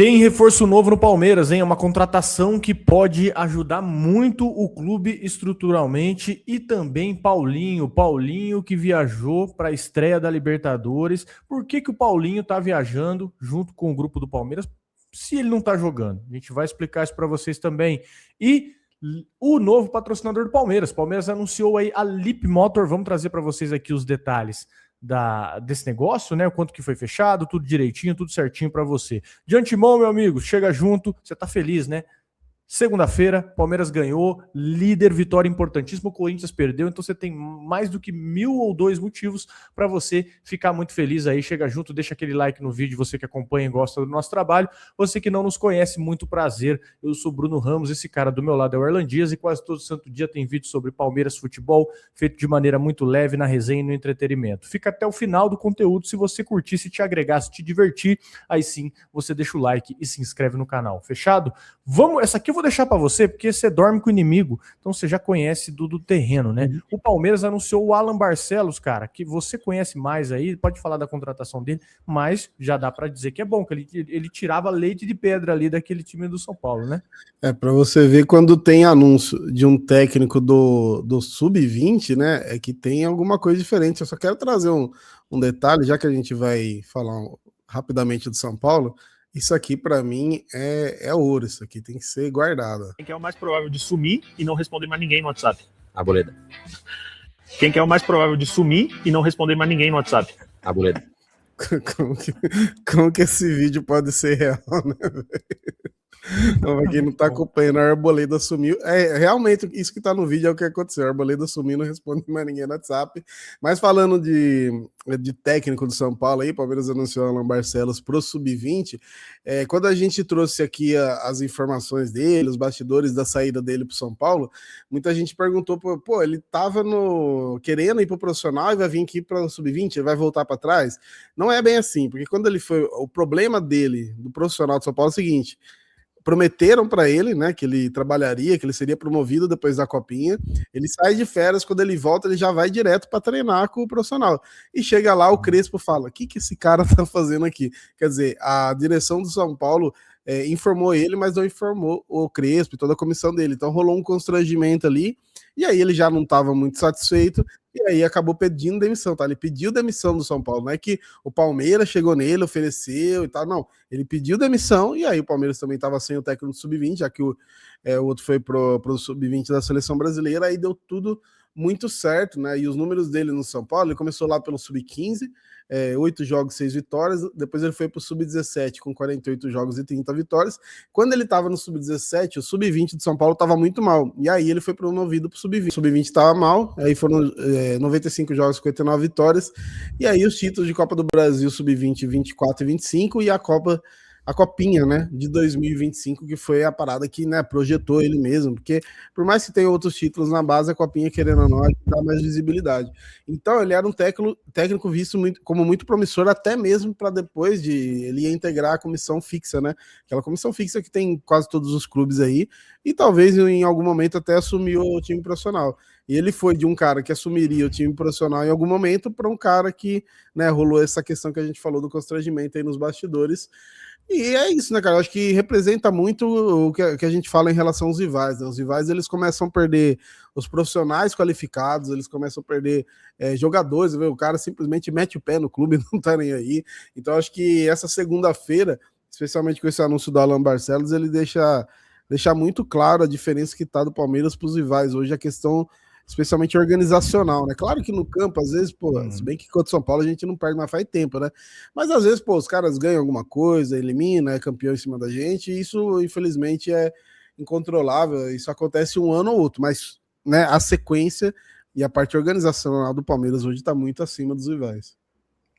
Tem reforço novo no Palmeiras, hein? É uma contratação que pode ajudar muito o clube estruturalmente e também Paulinho que viajou para a estreia da Libertadores. Por que o Paulinho tá viajando junto com o grupo do Palmeiras se ele não tá jogando? A gente vai explicar isso para vocês também. E o novo patrocinador do Palmeiras. O Palmeiras anunciou aí a Lip Motor. Vamos trazer para vocês aqui os detalhes desse negócio, né? O quanto que foi fechado, tudo direitinho, tudo certinho para você. De antemão, meu amigo, chega junto, você tá feliz, né? Segunda-feira, Palmeiras ganhou, líder, vitória importantíssima, o Corinthians perdeu, então você tem mais do que 1.002 motivos para você ficar muito feliz aí. Chega junto, deixa aquele like no vídeo, você que acompanha e gosta do nosso trabalho. Você que não nos conhece, muito prazer, eu sou Bruno Ramos, esse cara do meu lado é o Erlan Dias e quase todo santo dia tem vídeo sobre Palmeiras Futebol, feito de maneira muito leve na resenha e no entretenimento. Fica até o final do conteúdo, se você curtir, se te agregar, se te divertir, aí sim, você deixa o like e se inscreve no canal, fechado? Vamos, essa aqui eu vou deixar para você, porque você dorme com o inimigo, então você já conhece do terreno, né? O Palmeiras anunciou o Alan Barcelos, cara, que você conhece mais aí, pode falar da contratação dele, mas já dá para dizer que é bom, que ele tirava leite de pedra ali daquele time do São Paulo, né? Para você ver quando tem anúncio de um técnico do Sub-20, né, é que tem alguma coisa diferente. Eu só quero trazer um detalhe, já que a gente vai falar rapidamente do São Paulo. Isso aqui, para mim, é ouro. Isso aqui tem que ser guardado. Quem que é o mais provável de sumir e não responder mais ninguém no WhatsApp? Arboleda. Quem que é o mais provável de sumir e não responder mais ninguém no WhatsApp? Arboleda. Como que esse vídeo pode ser real, né? Pra quem não tá acompanhando, a Arboleda sumiu. Realmente, isso que tá no vídeo é o que aconteceu. A Arboleda sumiu, não responde mais ninguém no WhatsApp. Mas falando de técnico do São Paulo aí, Palmeiras anunciou o Alan Barcelos pro Sub-20. Quando a gente trouxe aqui as informações dele, os bastidores da saída dele pro São Paulo, muita gente perguntou, pô, ele tava querendo ir pro profissional e vai vir aqui para o Sub-20, ele vai voltar para trás? Não é bem assim, porque quando ele foi, o problema dele, do profissional do São Paulo é o seguinte: prometeram para ele, né, que ele trabalharia, que ele seria promovido depois da Copinha. Ele sai de férias, quando ele volta, ele já vai direto para treinar com o profissional. E chega lá, o Crespo fala: o que esse cara tá fazendo aqui? Quer dizer, a direção do São Paulo informou ele, mas não informou o Crespo e toda a comissão dele. Então rolou um constrangimento ali, e aí ele já não estava muito satisfeito, e aí acabou pedindo demissão, tá? Ele pediu demissão do São Paulo, não é que o Palmeiras chegou nele, ofereceu e tal, não. Ele pediu demissão, e aí o Palmeiras também estava sem o técnico do Sub-20, já que o outro foi pro Sub-20 da Seleção Brasileira, aí deu tudo muito certo, né? E os números dele no São Paulo, ele começou lá pelo Sub-15, 8 jogos, 6 vitórias, depois ele foi pro Sub-17 com 48 jogos e 30 vitórias. Quando ele estava no Sub-17, o Sub-20 de São Paulo estava muito mal, e aí ele foi promovido pro Sub-20. O Sub-20 estava mal, aí foram 95 jogos, 59 vitórias, e aí os títulos de Copa do Brasil Sub-20, 24 e 25, e a Copinha, né, de 2025, que foi a parada que, né, projetou ele mesmo, porque por mais que tenha outros títulos na base, a Copinha, querendo ou não, dá mais visibilidade. Então ele era um técnico visto como muito promissor, até mesmo para depois ele ia integrar a comissão fixa, né, aquela comissão fixa que tem quase todos os clubes aí, e talvez em algum momento até assumir o time profissional. E ele foi de um cara que assumiria o time profissional em algum momento para um cara que, né, rolou essa questão que a gente falou do constrangimento aí nos bastidores. E é isso, né, cara? Eu acho que representa muito o que a gente fala em relação aos rivais, né? Os rivais, eles começam a perder os profissionais qualificados, eles começam a perder jogadores, o cara simplesmente mete o pé no clube, não tá nem aí. Então, acho que essa segunda-feira, especialmente com esse anúncio do Alan Barcelos, ele deixa muito claro a diferença que tá do Palmeiras para os rivais. Hoje a questão especialmente organizacional, né? Claro que no campo, às vezes, se bem que contra o São Paulo a gente não perde mais faz tempo, né? Mas às vezes, os caras ganham alguma coisa, elimina, é campeão em cima da gente, e isso, infelizmente, é incontrolável. Isso acontece um ano ou outro, mas, né, a sequência e a parte organizacional do Palmeiras hoje está muito acima dos rivais.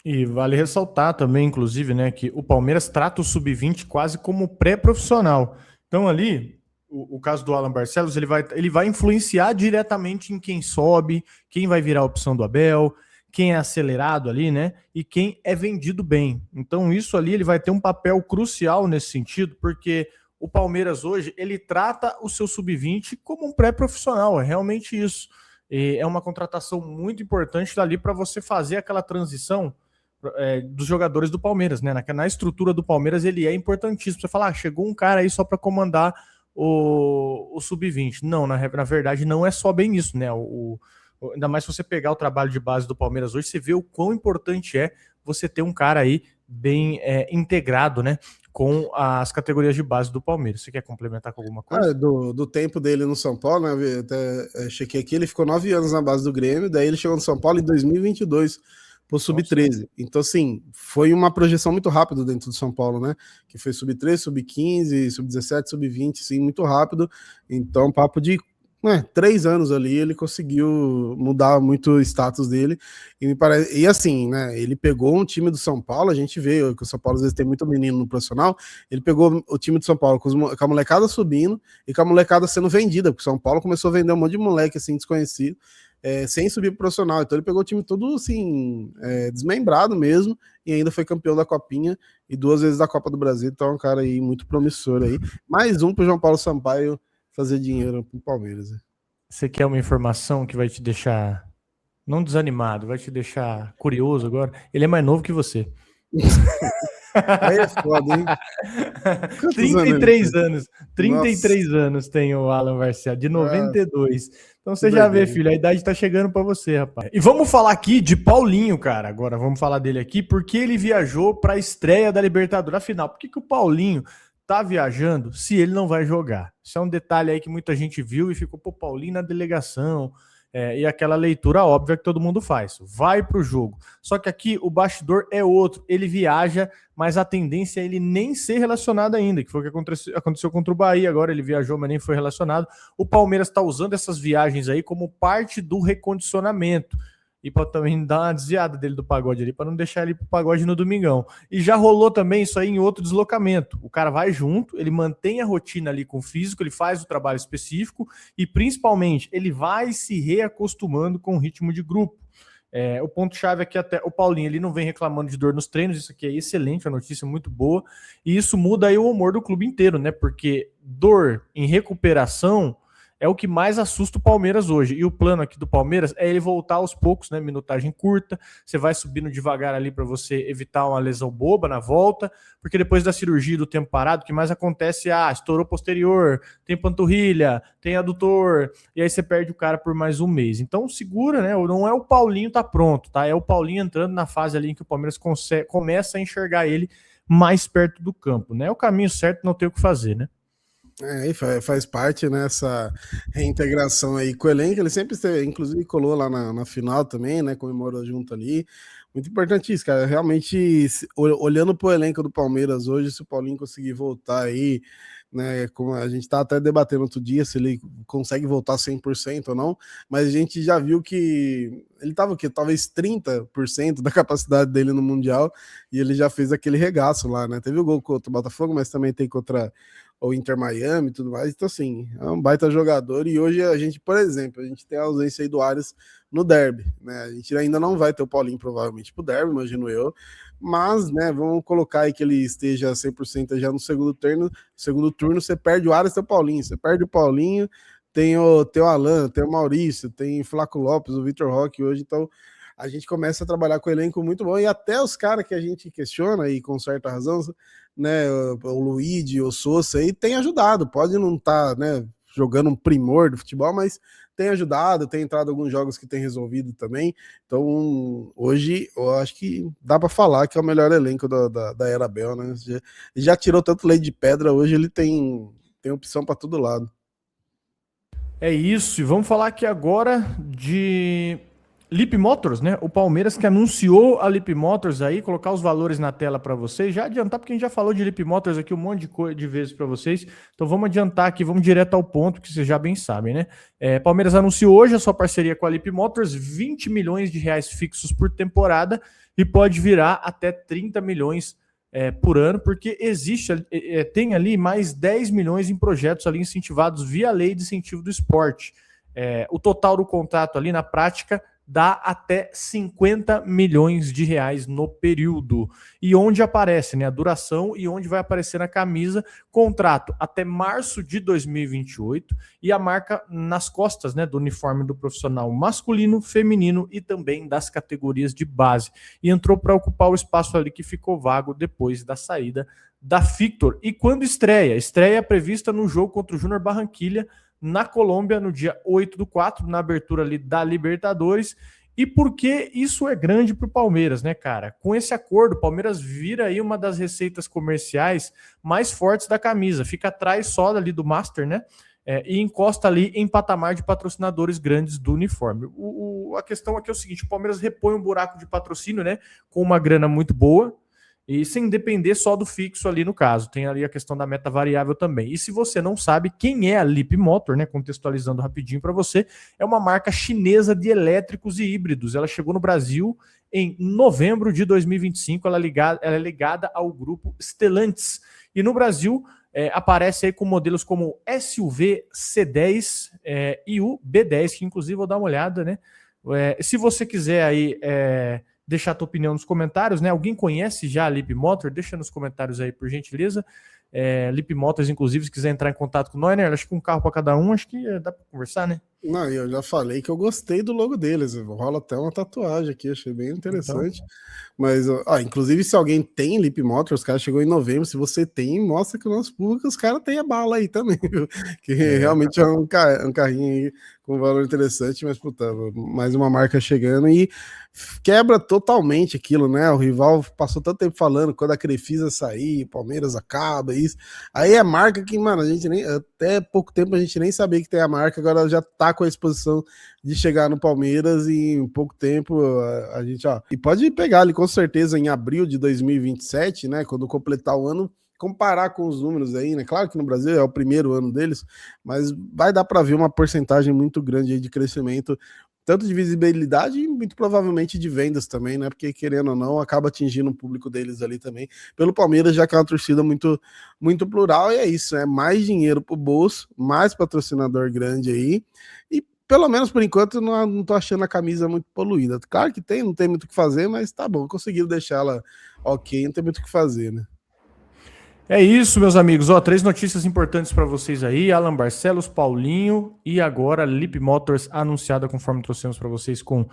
E vale ressaltar também, inclusive, né, que o Palmeiras trata o Sub-20 quase como pré-profissional. Então ali, o caso do Alan Barcelos, ele vai influenciar diretamente em quem sobe, quem vai virar a opção do Abel, quem é acelerado ali, né? E quem é vendido bem. Então isso ali ele vai ter um papel crucial nesse sentido, porque o Palmeiras hoje, ele trata o seu Sub-20 como um pré-profissional, é realmente isso. É uma contratação muito importante dali para você fazer aquela transição dos jogadores do Palmeiras, né? Na estrutura do Palmeiras ele é importantíssimo. Você fala, chegou um cara aí só para comandar o Sub-20. Não, na verdade não é só bem isso, né? Ainda mais se você pegar o trabalho de base do Palmeiras hoje, você vê o quão importante é você ter um cara aí bem integrado, né, com as categorias de base do Palmeiras. Você quer complementar com alguma coisa? Do tempo dele no São Paulo, né, até chequei aqui, ele ficou 9 anos na base do Grêmio, daí ele chegou no São Paulo em 2022 pro Sub-13. Então, assim, foi uma projeção muito rápida dentro do São Paulo, né, que foi Sub-13, Sub-15, Sub-17, Sub-20, assim, muito rápido. Então, papo de 3 anos ali, ele conseguiu mudar muito o status dele, e me parece, e assim, né, ele pegou um time do São Paulo, a gente vê que o São Paulo às vezes tem muito menino no profissional, ele pegou o time do São Paulo com a molecada subindo, e com a molecada sendo vendida, porque o São Paulo começou a vender um monte de moleque, assim, desconhecido, sem subir pro profissional, então ele pegou o time todo, assim, desmembrado mesmo, e ainda foi campeão da Copinha, e 2 vezes da Copa do Brasil, então é um cara aí muito promissor aí, mais um pro João Paulo Sampaio fazer dinheiro pro Palmeiras. Você quer uma informação que vai te deixar, não desanimado, vai te deixar curioso agora? Ele é mais novo que você. Aí é foda, hein? 33 anos. 33 anos tem o Alan Varcial, de 92. Então você já vê, filho, a idade tá chegando pra você, rapaz. E vamos falar aqui de Paulinho, cara. Agora vamos falar dele aqui, porque ele viajou pra estreia da Libertadores. Afinal, por que o Paulinho tá viajando se ele não vai jogar? Isso é um detalhe aí que muita gente viu e ficou, pô, Paulinho na delegação, e aquela leitura óbvia que todo mundo faz, vai pro jogo. Só que aqui o bastidor é outro, ele viaja, mas a tendência é ele nem ser relacionado ainda, que foi o que aconteceu contra o Bahia, agora ele viajou, mas nem foi relacionado. O Palmeiras tá usando essas viagens aí como parte do recondicionamento, e para também dar uma desviada dele do pagode ali, para não deixar ele pro pagode no domingão. E já rolou também isso aí em outro deslocamento. O cara vai junto, ele mantém a rotina ali com o físico, ele faz o trabalho específico e, principalmente, ele vai se reacostumando com o ritmo de grupo. O ponto-chave aqui, até o Paulinho, ele não vem reclamando de dor nos treinos, isso aqui é excelente, uma notícia muito boa, e isso muda aí o humor do clube inteiro, né? Porque dor em recuperação é o que mais assusta o Palmeiras hoje. E o plano aqui do Palmeiras é ele voltar aos poucos, né? Minutagem curta. Você vai subindo devagar ali para você evitar uma lesão boba na volta. Porque depois da cirurgia do tempo parado, o que mais acontece é, estourou posterior, tem panturrilha, tem adutor. E aí você perde o cara por mais um mês. Então segura, né? Não é o Paulinho tá pronto, tá? É o Paulinho entrando na fase ali em que o Palmeiras começa a enxergar ele mais perto do campo, né? É o caminho certo, não tem o que fazer, né? Faz parte nessa reintegração aí com o elenco, ele sempre esteve, inclusive colou lá na final também, né, comemorou junto ali, muito importante isso, cara, realmente, olhando pro elenco do Palmeiras hoje, se o Paulinho conseguir voltar aí, né, como a gente tá até debatendo outro dia, se ele consegue voltar 100% ou não, mas a gente já viu que ele tava talvez 30% da capacidade dele no Mundial, e ele já fez aquele regaço lá, né, teve o gol contra o Botafogo, mas também tem contra o Inter Miami e tudo mais, então assim, é um baita jogador, e hoje a gente, por exemplo, a gente tem a ausência aí do Ares no derby, né, a gente ainda não vai ter o Paulinho provavelmente pro derby, imagino eu, mas, né, vamos colocar aí que ele esteja 100% já no segundo turno, você perde o Ares e o Paulinho, você perde o Paulinho, tem o Alan, tem o Maurício, tem o Flaco Lopes, o Vitor Roque hoje, então a gente começa a trabalhar com o elenco muito bom, e até os caras que a gente questiona, e com certa razão, né, o Luigi, o Sousa aí, tem ajudado, pode não estar, né, jogando um primor do futebol, mas tem ajudado, tem entrado em alguns jogos que tem resolvido também, então hoje eu acho que dá para falar que é o melhor elenco da Era Abel, né, já tirou tanto leite de pedra, hoje ele tem opção para todo lado. É isso, e vamos falar aqui agora de Lip Motors, né? O Palmeiras que anunciou a Lip Motors aí, colocar os valores na tela para vocês, já adiantar, porque a gente já falou de Lip Motors aqui um monte de vezes para vocês, então vamos adiantar aqui, vamos direto ao ponto, que vocês já bem sabem, né? Palmeiras anunciou hoje a sua parceria com a Lip Motors, 20 milhões de reais fixos por temporada, e pode virar até 30 milhões por ano, porque tem ali mais 10 milhões em projetos ali incentivados via lei de incentivo do esporte. O total do contrato ali, na prática, dá até 50 milhões de reais no período. E onde aparece, né, a duração e onde vai aparecer na camisa, contrato até março de 2028 e a marca nas costas, né, do uniforme do profissional masculino, feminino e também das categorias de base. E entrou para ocupar o espaço ali que ficou vago depois da saída da Victor. E quando estreia? Estreia prevista no jogo contra o Júnior Barranquilla, na Colômbia, no dia 8/4, na abertura ali da Libertadores. E por que isso é grande para o Palmeiras, né, cara? Com esse acordo, o Palmeiras vira aí uma das receitas comerciais mais fortes da camisa. Fica atrás só ali do Master, né? E encosta ali em patamar de patrocinadores grandes do uniforme. A questão aqui é o seguinte, o Palmeiras repõe um buraco de patrocínio, né? Com uma grana muito boa, e sem depender só do fixo ali no caso. Tem ali a questão da meta variável também. E se você não sabe quem é a Leapmotor, né, contextualizando rapidinho para você, é uma marca chinesa de elétricos e híbridos. Ela chegou no Brasil em novembro de 2025. Ela é ligada ao grupo Stellantis. E no Brasil aparece aí com modelos como SUV C10 e o B10, que inclusive vou dar uma olhada, né? Se você quiser aí... deixar a tua opinião nos comentários, né? Alguém conhece já a Leapmotor? Deixa nos comentários aí, por gentileza. Leapmotors, inclusive, se quiser entrar em contato com nós, né? Acho que um carro para cada um, acho que dá para conversar, né? Não, eu já falei que eu gostei do logo deles. Rola até uma tatuagem aqui, achei bem interessante. Então... Mas, inclusive, se alguém tem Leapmotor, os caras chegou em novembro, se você tem, mostra que o nosso público, os caras têm a bala aí também, viu? Que realmente é um carrinho aí com valor interessante, mas, puta, mais uma marca chegando e quebra totalmente aquilo, né? O rival passou tanto tempo falando, quando a Crefisa sair, Palmeiras acaba, isso. Aí é marca que, mano, a gente nem, até pouco tempo a gente nem sabia que tem a marca, agora já tá com a exposição de chegar no Palmeiras e em pouco tempo a gente, e pode pegar ali com certeza em abril de 2027, né, quando completar o ano, comparar com os números aí, né, claro que no Brasil é o primeiro ano deles, mas vai dar para ver uma porcentagem muito grande aí de crescimento, tanto de visibilidade e muito provavelmente de vendas também, né, porque querendo ou não, acaba atingindo o público deles ali também, pelo Palmeiras, já que é uma torcida muito, muito plural, e é isso, mais dinheiro pro bolso, mais patrocinador grande aí, e pelo menos por enquanto não tô achando a camisa muito poluída. Claro que não tem muito o que fazer, mas tá bom, conseguiram deixar ela ok, não tem muito o que fazer, né? É isso, meus amigos. 3 notícias importantes para vocês aí. Alan Barcelos, Paulinho e agora Leapmotors anunciada, conforme trouxemos para vocês, com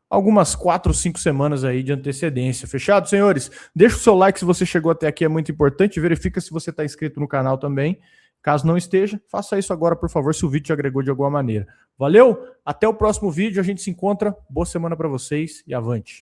algumas 4 ou 5 semanas aí de antecedência. Fechado, senhores? Deixa o seu like se você chegou até aqui, é muito importante. Verifica se você está inscrito no canal também. Caso não esteja, faça isso agora, por favor, se o vídeo te agregou de alguma maneira. Valeu? Até o próximo vídeo, a gente se encontra. Boa semana para vocês e avante!